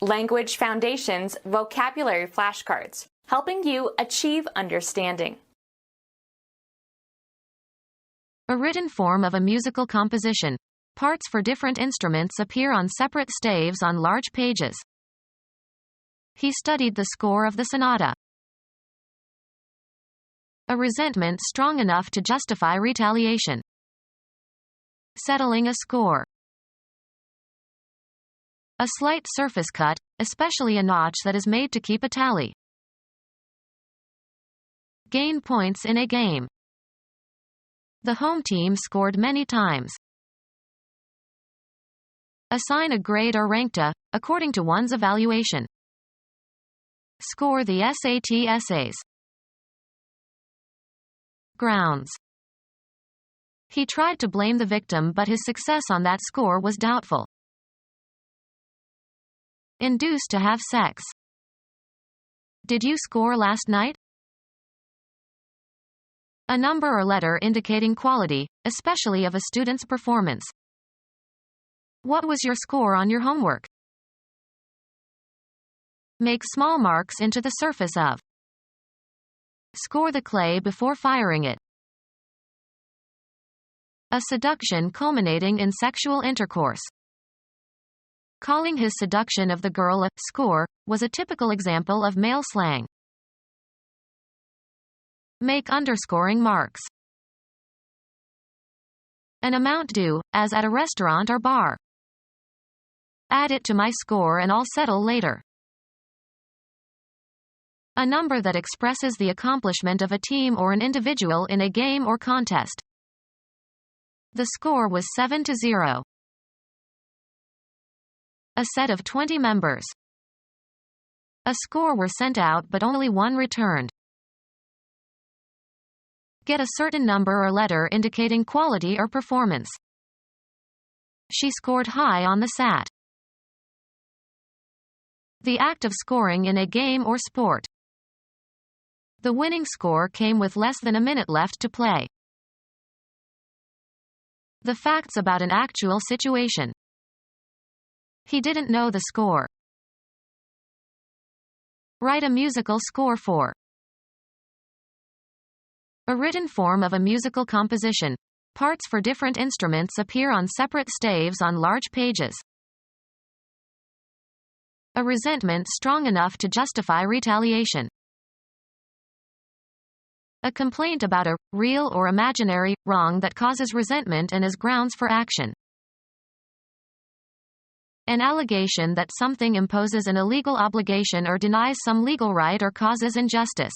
Language Foundations Vocabulary Flashcards, helping you achieve understanding. A written form of a musical composition. Parts for different instruments appear on separate staves on large pages. He studied the score of the sonata. A resentment strong enough to justify retaliation. Settling a score. A slight surface cut, especially a notch that is made to keep a tally. Gain points in a game. The home team scored many times. Assign a grade or rankta, according to one's evaluation. Score the SAT essays. Grounds. He tried to blame the victim, but his success on that score was doubtful. Induce to have sex. Did you score last night? A number or letter indicating quality, especially of a student's performance. What was your score on your homework? Make small marks into the surface of. Score the clay before firing it. A seduction culminating in sexual intercourse. Calling his seduction of the girl a score was a typical example of male slang. Make underscoring marks. An amount due, as at a restaurant or bar. Add it to my score and I'll settle later. A number that expresses the accomplishment of a team or an individual in a game or contest. The score was 7-0. A set of 20 members. A score were sent out but only one returned. Get a certain number or letter indicating quality or performance. She scored high on the SAT. The act of scoring in a game or sport. The winning score came with less than a minute left to play. The facts about an actual situation. He didn't know the score. Write a musical score for. A written form of a musical composition. Parts for different instruments appear on separate staves on large pages. A resentment strong enough to justify retaliation. A complaint about a real or imaginary wrong that causes resentment and is grounds for action. An allegation that something imposes an illegal obligation or denies some legal right or causes injustice.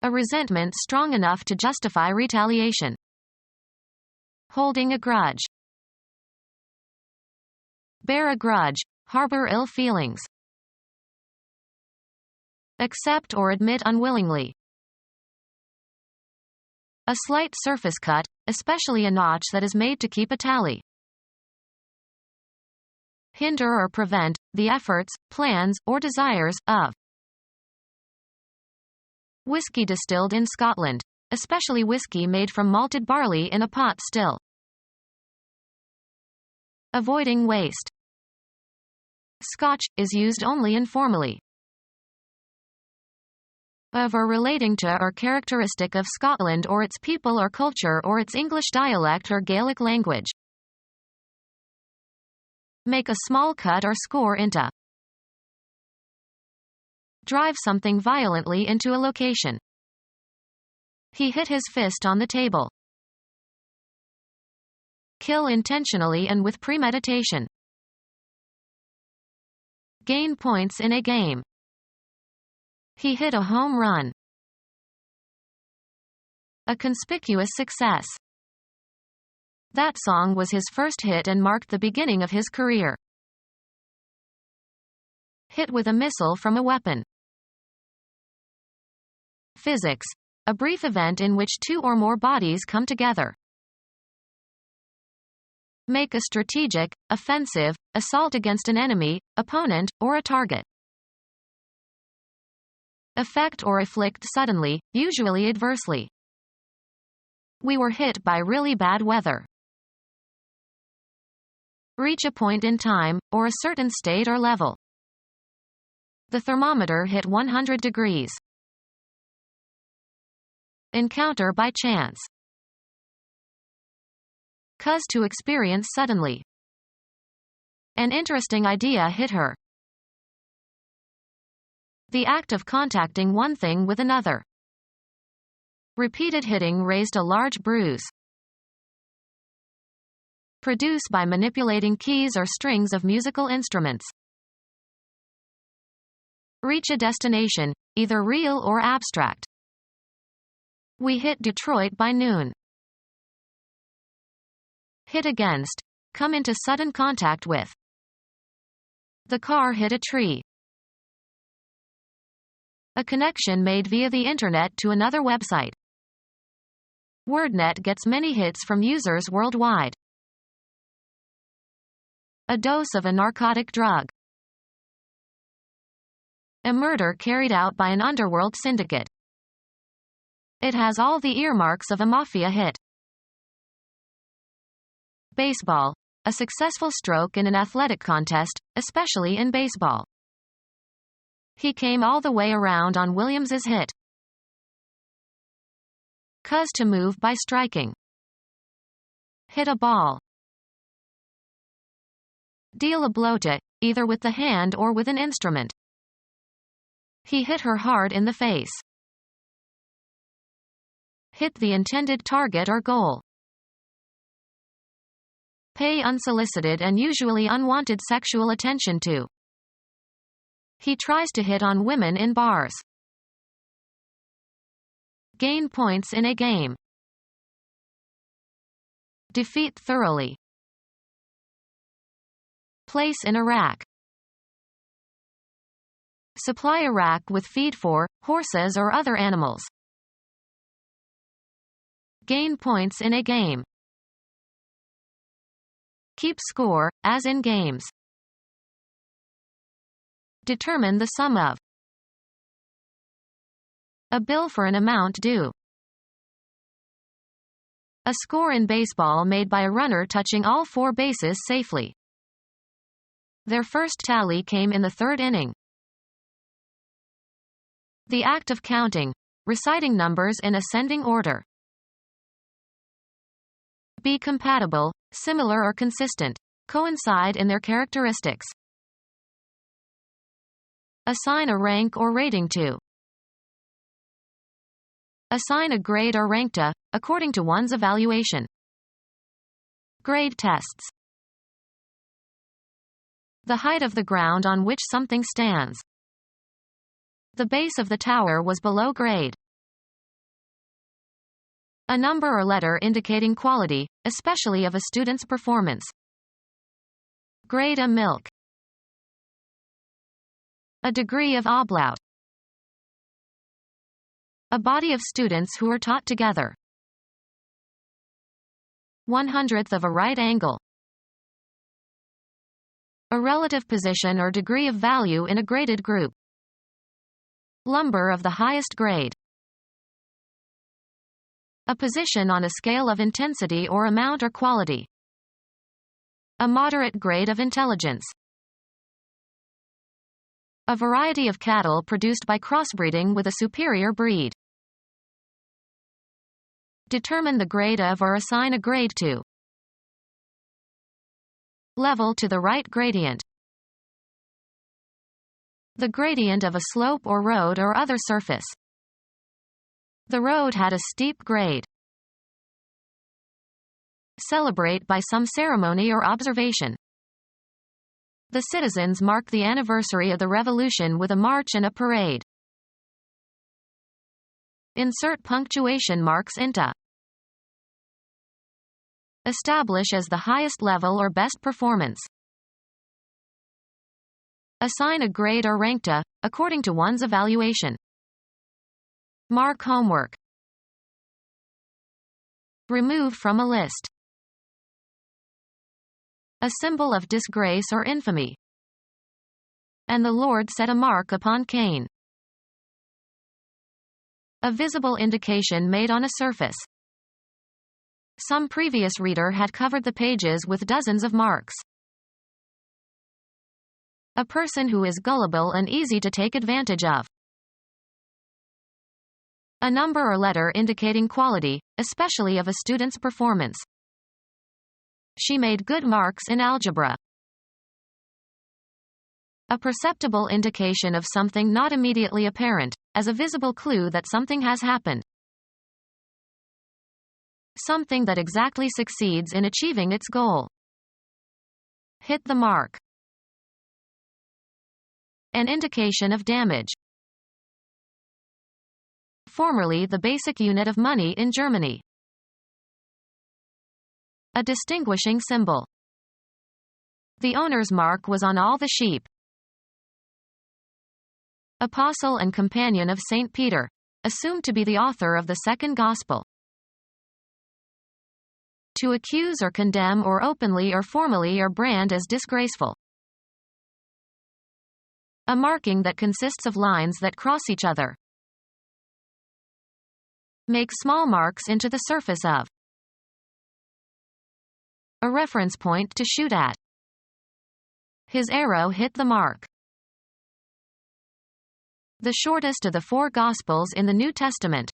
A resentment strong enough to justify retaliation. Holding a grudge. Bear a grudge, harbor ill feelings. Accept or admit unwillingly. A slight surface cut, especially a notch that is made to keep a tally. Hinder or prevent the efforts, plans, or desires of. Whiskey distilled in Scotland, especially whiskey made from malted barley in a pot still. Avoiding waste. Scotch is used only informally. Of or relating to or characteristic of Scotland or its people or culture or its English dialect or Gaelic language. Make a small cut or score into. Drive something violently into a location. He hit his fist on the table. Kill intentionally and with premeditation. Gain points in a game. He hit a home run. A conspicuous success. That song was his first hit and marked the beginning of his career. Hit with a missile from a weapon. Physics. A brief event in which two or more bodies come together. Make a strategic, offensive, assault against an enemy, opponent, or a target. Affect or afflict suddenly, usually adversely. We were hit by really bad weather. Reach a point in time, or a certain state or level. The thermometer hit 100 degrees. Encounter by chance. Cause to experience suddenly. An interesting idea hit her. The act of contacting one thing with another. Repeated hitting raised a large bruise. Produce by manipulating keys or strings of musical instruments. Reach a destination, either real or abstract. We hit Detroit by noon. Hit against. Come into sudden contact with. The car hit a tree. A connection made via the internet to another website. WordNet gets many hits from users worldwide. A dose of a narcotic drug. A murder carried out by an underworld syndicate. It has all the earmarks of a mafia hit. Baseball. A successful stroke in an athletic contest, especially in baseball. He came all the way around on Williams's hit. Cause to move by striking. Hit a ball. Deal a blow to, either with the hand or with an instrument. He hit her hard in the face. Hit the intended target or goal. Pay unsolicited and usually unwanted sexual attention to. He tries to hit on women in bars. Gain points in a game. Defeat thoroughly. Place in Iraq. Supply Iraq with feed for horses or other animals. Gain points in a game. Keep score, as in games. Determine the sum of. A bill for an amount due. A score in baseball made by a runner touching all 4 bases safely. Their first tally came in the 3rd inning. The act of counting, reciting numbers in ascending order. Be compatible, similar or consistent, coincide in their characteristics. Assign a rank or rating to. Assign a grade or rank to, according to one's evaluation. Grade tests. The height of the ground on which something stands. The base of the tower was below grade. A number or letter indicating quality, especially of a student's performance. Grade a milk. A degree of oblaut. A body of students who are taught together. 1/100th of a right angle. A relative position or degree of value in a graded group. Lumber of the highest grade. A position on a scale of intensity or amount or quality. A moderate grade of intelligence. A variety of cattle produced by crossbreeding with a superior breed. Determine the grade of or assign a grade to. Level to the right gradient. The gradient of a slope or road or other surface. The road had a steep grade. Celebrate by some ceremony or observation. The citizens marked the anniversary of the revolution with a march and a parade. Insert punctuation marks into. Establish as the highest level or best performance. Assign a grade or rank to, according to one's evaluation. Mark homework. Remove from a list. A symbol of disgrace or infamy. And the Lord set a mark upon Cain. A visible indication made on a surface. Some previous reader had covered the pages with dozens of marks. A person who is gullible and easy to take advantage of. A number or letter indicating quality, especially of a student's performance. She made good marks in algebra. A perceptible indication of something not immediately apparent, as a visible clue that something has happened. Something that exactly succeeds in achieving its goal. Hit the mark. An indication of damage. Formerly the basic unit of money in Germany. A distinguishing symbol. The owner's mark was on all the sheep. Apostle and companion of Saint Peter, assumed to be the author of the second gospel. To accuse or condemn or openly or formally or brand as disgraceful. A marking that consists of lines that cross each other. Make small marks into the surface of. A reference point to shoot at. His arrow hit the mark. The shortest of the 4 Gospels in the New Testament.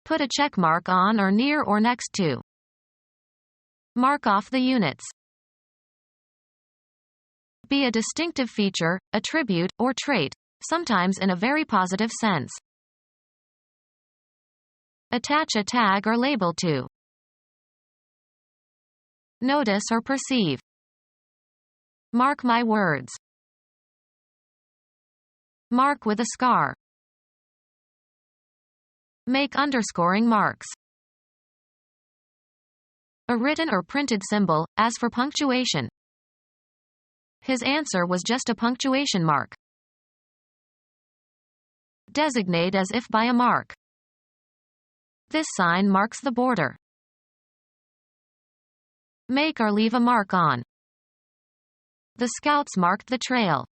Put a check mark on or near or next to. Mark off the units. Be a distinctive feature, attribute, or trait, sometimes in a very positive sense. Attach a tag or label to. Notice or perceive. Mark my words. Mark with a scar. Make underscoring marks. A written or printed symbol, as for punctuation. His answer was just a punctuation mark. Designate as if by a mark. This sign marks the border. Make or leave a mark on. The scouts marked the trail.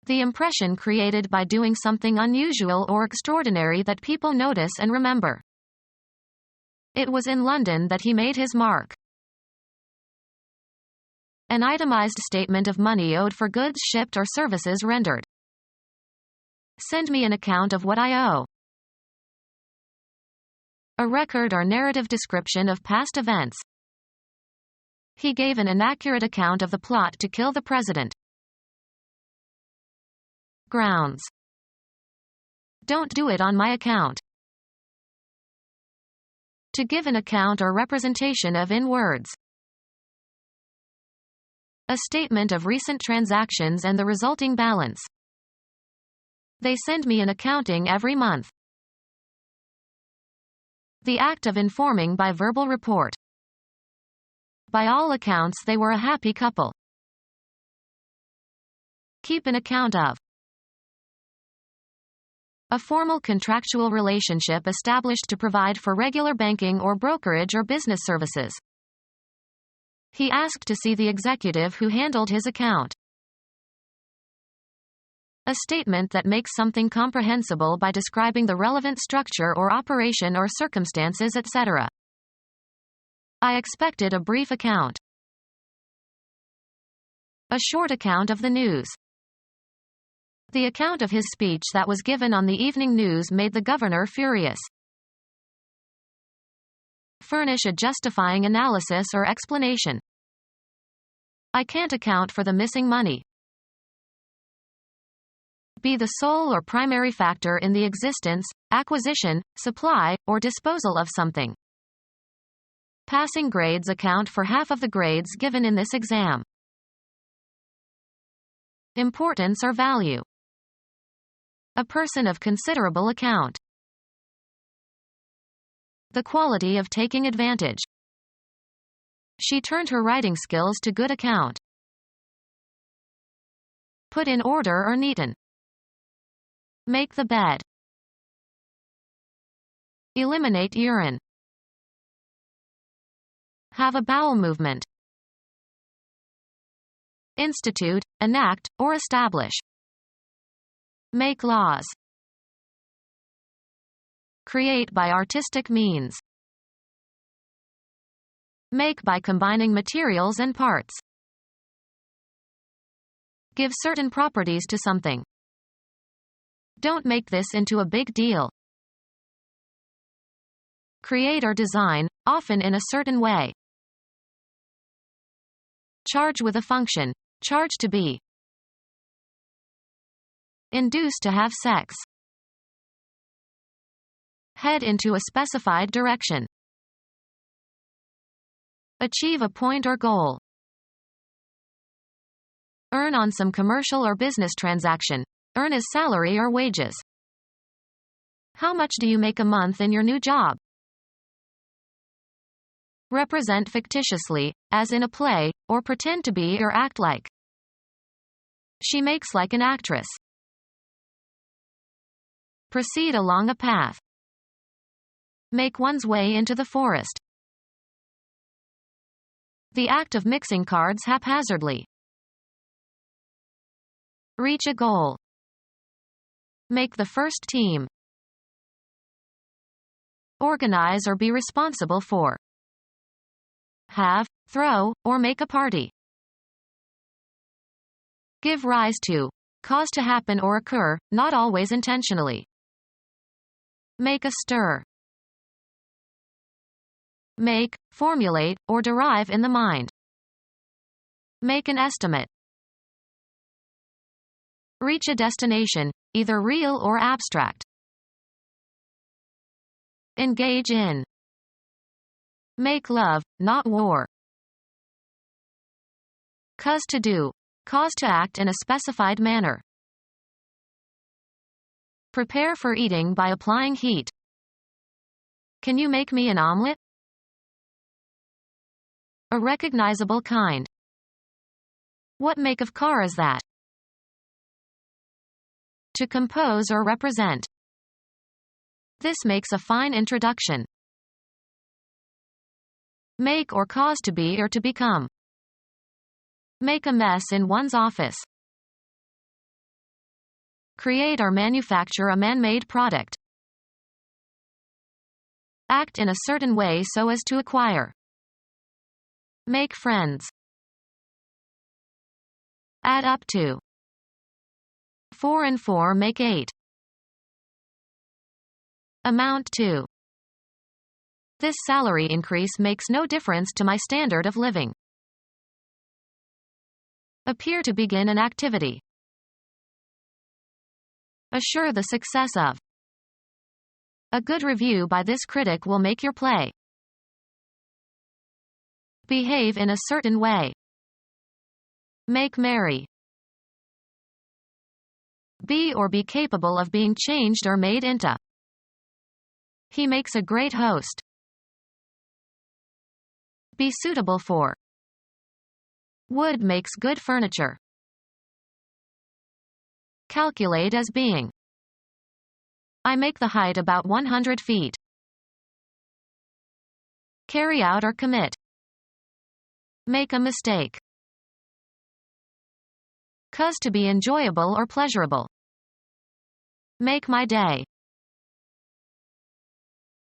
The impression created by doing something unusual or extraordinary that people notice and remember. It was in London that he made his mark. An itemized statement of money owed for goods shipped or services rendered. Send me an account of what I owe. A record or narrative description of past events. He gave an inaccurate account of the plot to kill the president. Grounds. Don't do it on my account. To give an account or representation of in words. A statement of recent transactions and the resulting balance. They send me an accounting every month. The act of informing by verbal report. By all accounts they were a happy couple. Keep an account of. A formal contractual relationship established to provide for regular banking or brokerage or business services. He asked to see the executive who handled his account. A statement that makes something comprehensible by describing the relevant structure or operation or circumstances, etc. I expected a brief account. A short account of the news. The account of his speech that was given on the evening news made the governor furious. Furnish a justifying analysis or explanation. I can't account for the missing money. Be the sole or primary factor in the existence, acquisition, supply, or disposal of something. Passing grades account for half of the grades given in this exam. Importance or value. A person of considerable account. The quality of taking advantage. She turned her writing skills to good account. Put in order or neaten. Make the bed. Eliminate urine. Have a bowel movement. Institute, enact, or establish. Make laws. Create by artistic means. Make by combining materials and parts. Give certain properties to something. Don't make this into a big deal. Create or design, often in a certain way. Charge with a function. Charge to be. Induce to have sex. Head into a specified direction. Achieve a point or goal. Earn on some commercial or business transaction. Earn as salary or wages. How much do you make a month in your new job? Represent fictitiously, as in a play, or pretend to be or act like. She makes like an actress. Proceed along a path. Make one's way into the forest. The act of mixing cards haphazardly. Reach a goal. Make the first team. Organize or be responsible for. Have, throw, or make a party. Give rise to. Cause to happen or occur, not always intentionally. Make a stir. Make, formulate, or derive in the mind. Make an estimate. Reach a destination, either real or abstract. Engage in. Make love, not war. Cause to do. Cause to act in a specified manner. Prepare for eating by applying heat. Can you make me an omelet? A recognizable kind. What make of car is that? To compose or represent. This makes a fine introduction. Make or cause to be or to become. Make a mess in one's office. Create or manufacture a man-made product. Act in a certain way so as to acquire. Make friends. Add up to. 4 and 4 make 8. Amount to. This salary increase makes no difference to my standard of living. Appear to begin an activity. Assure the success of. A good review by this critic will make your play. Behave in a certain way. Make merry. Be or be capable of being changed or made into. He makes a great host. Be suitable for. Wood makes good furniture. Calculate as being. I make the height about 100 feet. Carry out or commit. Make a mistake. Cause to be enjoyable or pleasurable. Make my day.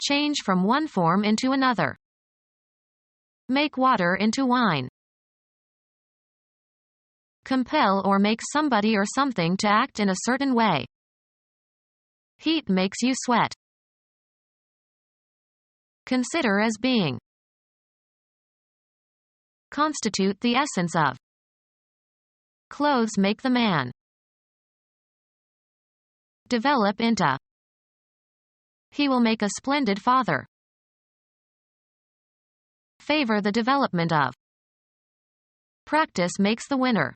Change from one form into another. Make water into wine. Compel or make somebody or something to act in a certain way. Heat makes you sweat. Consider as being. Constitute the essence of. Clothes make the man. Develop into. He will make a splendid father. Favor the development of. Practice makes the winner.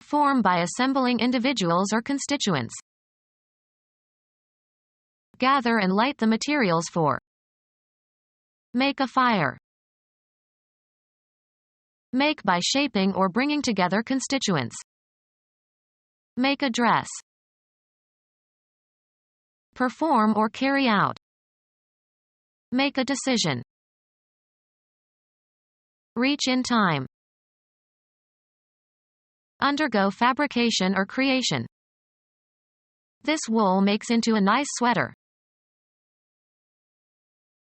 Form by assembling individuals or constituents. Gather and light the materials for. Make a fire. Make by shaping or bringing together constituents. Make a dress. Perform or carry out. Make a decision. Reach in time. Undergo fabrication or creation. This wool makes into a nice sweater.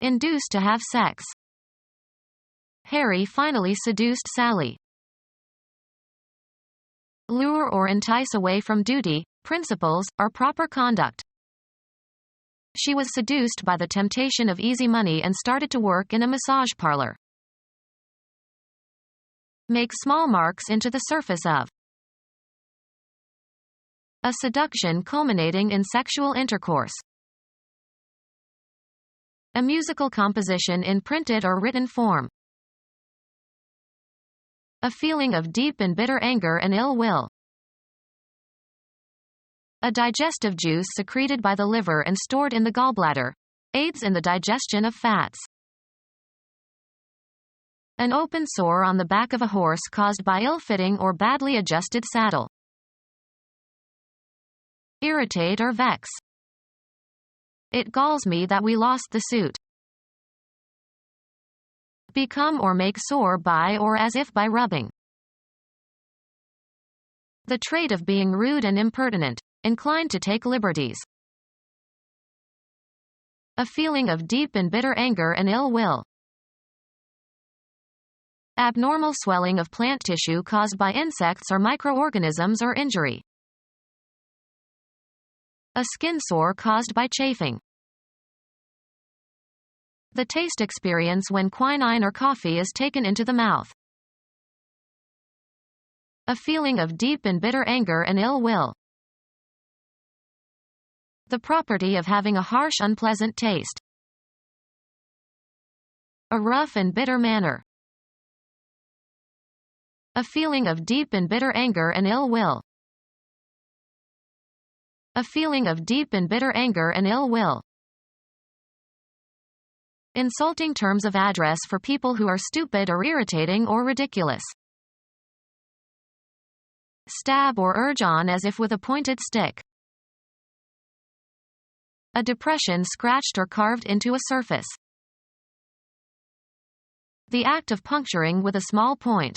Induce to have sex. Harry finally seduced Sally. Lure or entice away from duty, principles, or proper conduct. She was seduced by the temptation of easy money and started to work in a massage parlor. Make small marks into the surface of. A seduction culminating in sexual intercourse. A musical composition in printed or written form. A feeling of deep and bitter anger and ill will. A digestive juice secreted by the liver and stored in the gallbladder. Aids in the digestion of fats. An open sore on the back of a horse caused by ill-fitting or badly adjusted saddle. Irritate or vex. It galls me that we lost the suit. Become or make sore by or as if by rubbing. The trait of being rude and impertinent, inclined to take liberties. A feeling of deep and bitter anger and ill will. Abnormal swelling of plant tissue caused by insects or microorganisms or injury. A skin sore caused by chafing. The taste experience when quinine or coffee is taken into the mouth. A feeling of deep and bitter anger and ill will. The property of having a harsh, unpleasant taste. A rough and bitter manner. A feeling of deep and bitter anger and ill will. A feeling of deep and bitter anger and ill will. Insulting terms of address for people who are stupid or irritating or ridiculous. Stab or urge on as if with a pointed stick. A depression scratched or carved into a surface. The act of puncturing with a small point.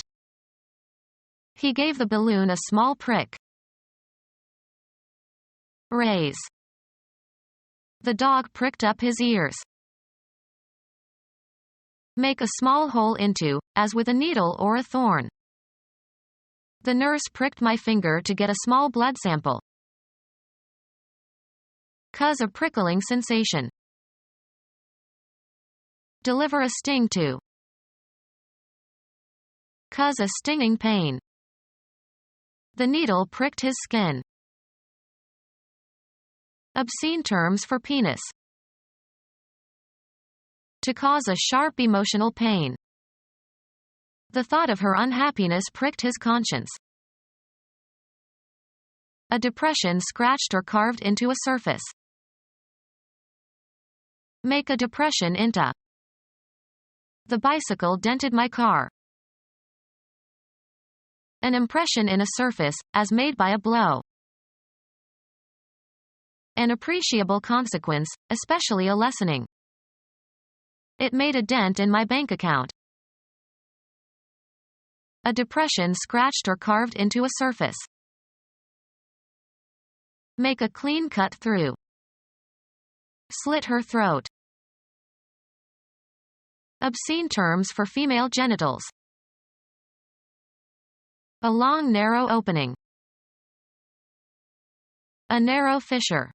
He gave the balloon a small prick. Raise. The dog pricked up his ears. Make a small hole into, as with a needle or a thorn. The nurse pricked my finger to get a small blood sample. Cause a prickling sensation. Deliver a sting to. Cause a stinging pain. The needle pricked his skin. Obscene terms for penis. To cause a sharp emotional pain. The thought of her unhappiness pricked his conscience. A depression scratched or carved into a surface. Make a depression into. The bicycle dented my car. An impression in a surface, as made by a blow. An appreciable consequence, especially a lessening. It made a dent in my bank account. A depression scratched or carved into a surface. Make a clean cut through. Slit her throat. Obscene terms for female genitals. A long narrow opening. A narrow fissure.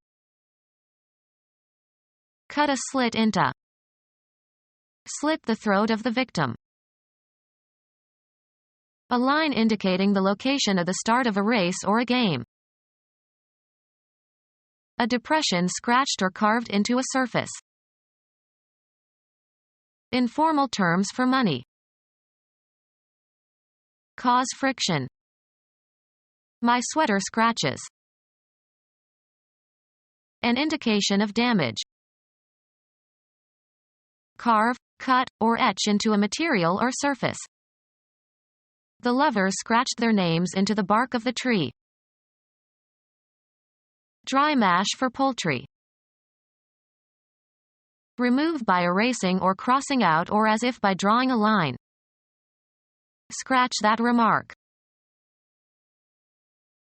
Cut a slit into. Slit the throat of the victim. A line indicating the location of the start of a race or a game. A depression scratched or carved into a surface. Informal terms for money. Cause friction. My sweater scratches. An indication of damage. Carve, cut, or etch into a material or surface. The lovers scratched their names into the bark of the tree. Dry mash for poultry. Remove by erasing or crossing out or as if by drawing a line. Scratch that remark.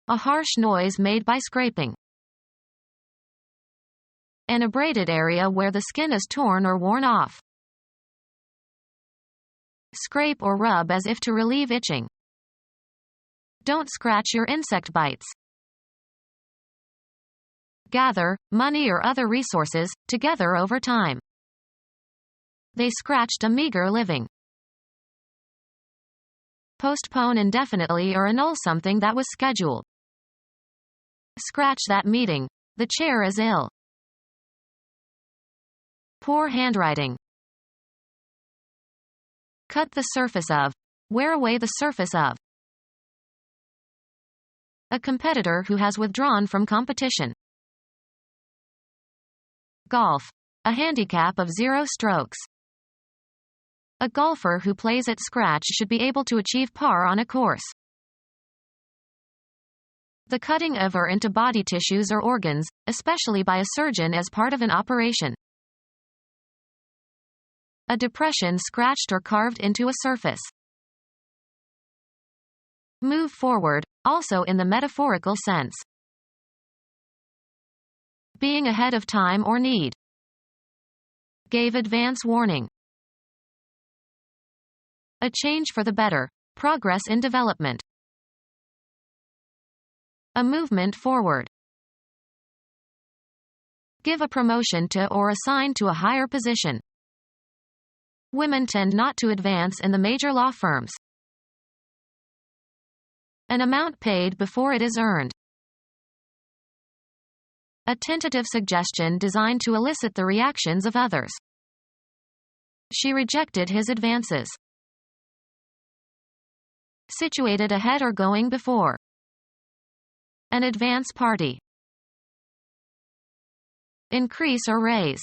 A harsh noise made by scraping. An abraded area where the skin is torn or worn off. Scrape or rub as if to relieve itching. Don't scratch your insect bites. Gather money or other resources together over time. They scratched a meager living. Postpone indefinitely or annul something that was scheduled. Scratch that meeting. The chair is ill. Poor handwriting. Cut the surface of. Wear away the surface of. A competitor who has withdrawn from competition. Golf. A handicap of 0 strokes. A golfer who plays at scratch should be able to achieve par on a course. The cutting of or into body tissues or organs, especially by a surgeon as part of an operation. A depression scratched or carved into a surface. Move forward, also in the metaphorical sense. Being ahead of time or need. Gave advance warning. A change for the better, progress in development. A movement forward. Give a promotion to or assign to a higher position. Women tend not to advance in the major law firms. An amount paid before it is earned. A tentative suggestion designed to elicit the reactions of others. She rejected his advances. Situated ahead or going before. An advance party. Increase or raise.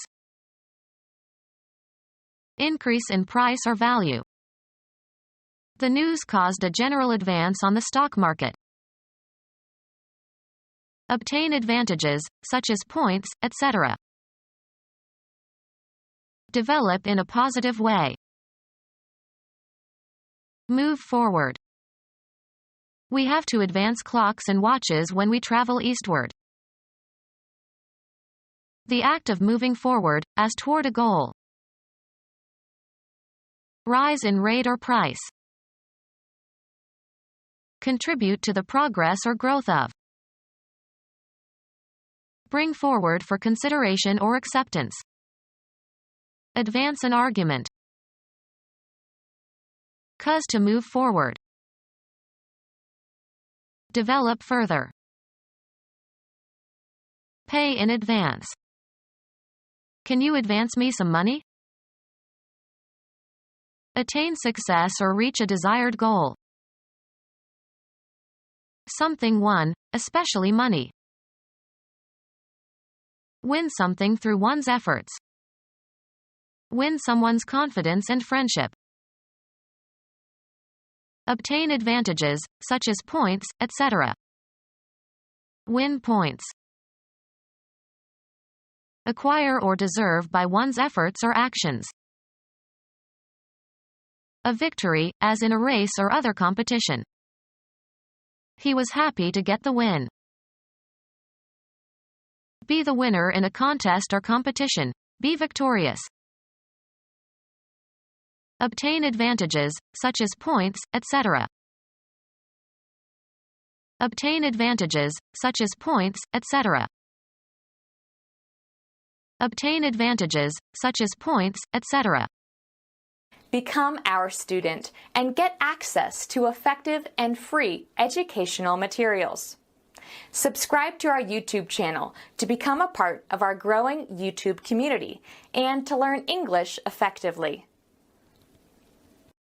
Increase in price or value. The news caused a general advance on the stock market. Obtain advantages, such as points, etc. Develop in a positive way. Move forward. We have to advance clocks and watches when we travel eastward. The act of moving forward, as toward a goal. Rise in rate or price. Contribute to the progress or growth of. Bring forward for consideration or acceptance. Advance an argument. Cause to move forward. Develop further. Pay in advance. Can you advance me some money? Attain success or reach a desired goal. Something won, especially money. Win something through one's efforts. Win someone's confidence and friendship. Obtain advantages, such as points, etc. Win points. Acquire or deserve by one's efforts or actions. A victory, as in a race or other competition. He was happy to get the win. Be the winner in a contest or competition. Be victorious. Obtain advantages, such as points, etc. Obtain advantages, such as points, etc. Obtain advantages, such as points, etc. Become our student and get access to effective and free educational materials. Subscribe to our YouTube channel to become a part of our growing YouTube community and to learn English effectively.